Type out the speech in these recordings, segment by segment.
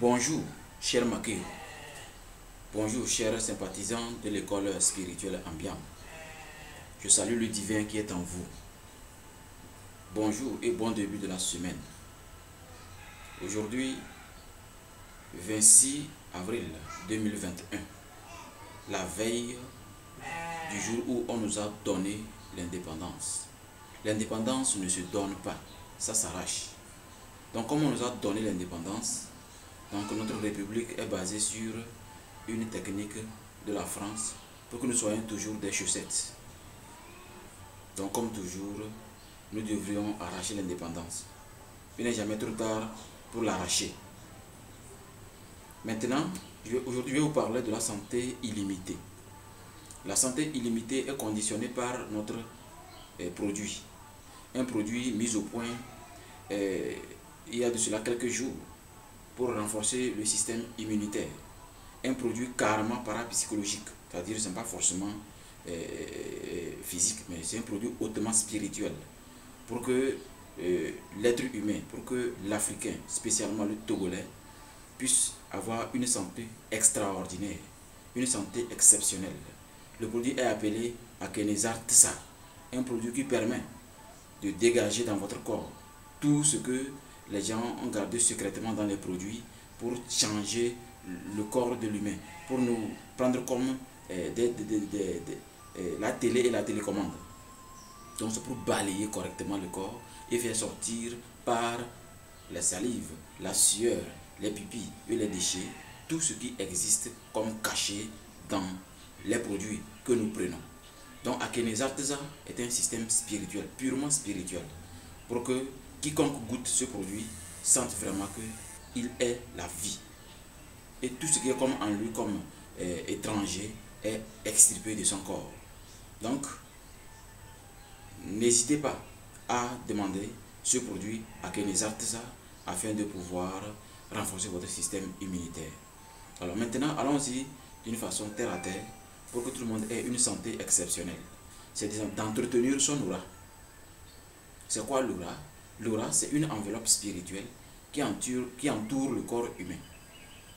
Bonjour, chers Makeo. Bonjour, chers sympathisants de l'école spirituelle Ambiam. Je salue le divin qui est en vous. Bonjour et bon début de la semaine. Aujourd'hui, 26 avril 2021, la veille du jour où on nous a donné l'indépendance. L'indépendance ne se donne pas, ça s'arrache. Donc comme on nous a donné l'indépendance, donc notre république est basée sur une technique de la France pour que nous soyons toujours des chaussettes. Donc comme toujours, nous devrions arracher l'indépendance. Il n'est jamais trop tard pour l'arracher. Maintenant, aujourd'hui je vais vous parler de la santé illimitée. La santé illimitée est conditionnée par notre produit. Un produit mis au point il y a de cela quelques jours pour renforcer le système immunitaire. Un produit carrément parapsychologique, c'est-à-dire ce n'est pas forcément physique, mais c'est un produit hautement spirituel. Pour que l'être humain, pour que l'Africain, spécialement le Togolais, puisse avoir une santé extraordinaire, une santé exceptionnelle. Le produit est appelé Akenezar Tsa, un produit qui permet de dégager dans votre corps tout ce que les gens ont gardé secrètement dans les produits pour changer le corps de l'humain, pour nous prendre comme la télé et la télécommande. Donc c'est pour balayer correctement le corps et faire sortir par la salive, la sueur, les pipis et les déchets, tout ce qui existe comme caché dans les produits que nous prenons. Donc Akenezar Tsa est un système spirituel, purement spirituel, pour que quiconque goûte ce produit sente vraiment qu'il est la vie. Et tout ce qui est comme en lui, comme étranger, est extirpé de son corps. Donc, n'hésitez pas à demander ce produit Akenezar Tsa afin de pouvoir renforcer votre système immunitaire. Alors maintenant, allons-y d'une façon terre à terre pour que tout le monde ait une santé exceptionnelle. C'est d'entretenir son aura. C'est quoi l'aura? L'aura, c'est une enveloppe spirituelle qui entoure le corps humain.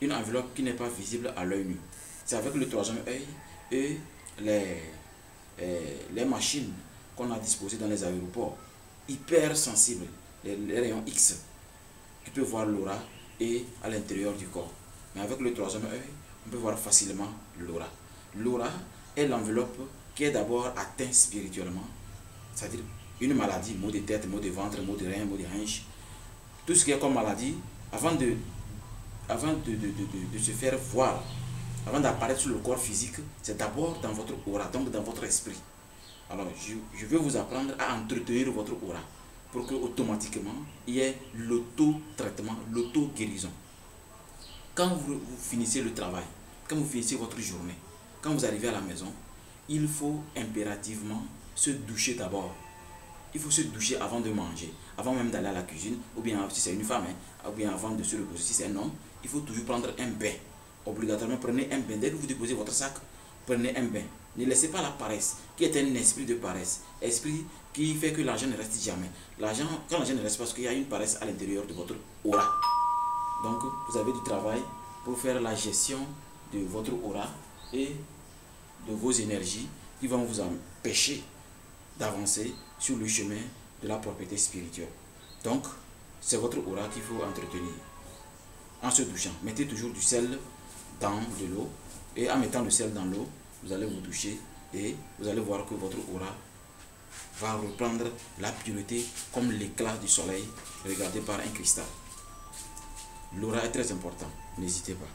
Une enveloppe qui n'est pas visible à l'œil nu. C'est avec le troisième œil et les machines qu'on a disposées dans les aéroports, hyper sensibles, les rayons X, qui peuvent voir l'aura et à l'intérieur du corps. Mais avec le troisième œil, on peut voir facilement l'aura. L'aura est l'enveloppe qui est d'abord atteinte spirituellement, c'est-à-dire une maladie, maux de tête, maux de ventre, maux de rein, maux de hanche, tout ce qui est comme maladie, avant de se faire voir, avant d'apparaître sur le corps physique, c'est d'abord dans votre aura, donc dans votre esprit. Alors, je vais vous apprendre à entretenir votre aura pour que automatiquement il y ait l'auto-traitement, l'auto-guérison. Quand vous finissez le travail, quand vous finissez votre journée, quand vous arrivez à la maison, il faut impérativement se doucher d'abord. Il faut se doucher avant de manger, avant même d'aller à la cuisine, ou bien si c'est une femme, ou bien avant de se reposer, si c'est un homme, il faut toujours prendre un bain. Obligatoirement, prenez un bain. Dès que vous déposez votre sac, prenez un bain. Ne laissez pas la paresse, qui est un esprit de paresse. Esprit qui fait que l'argent ne reste jamais. Quand l'argent ne reste pas, parce qu'il y a une paresse à l'intérieur de votre aura. Donc, vous avez du travail pour faire la gestion de votre aura et de vos énergies qui vont vous empêcher d'avancer sur le chemin de la propriété spirituelle. Donc, c'est votre aura qu'il faut entretenir. En se douchant, mettez toujours du sel dans de l'eau et en mettant le sel dans l'eau, vous allez vous doucher et vous allez voir que votre aura va reprendre la pureté comme l'éclat du soleil regardé par un cristal. L'aura est très important, n'hésitez pas.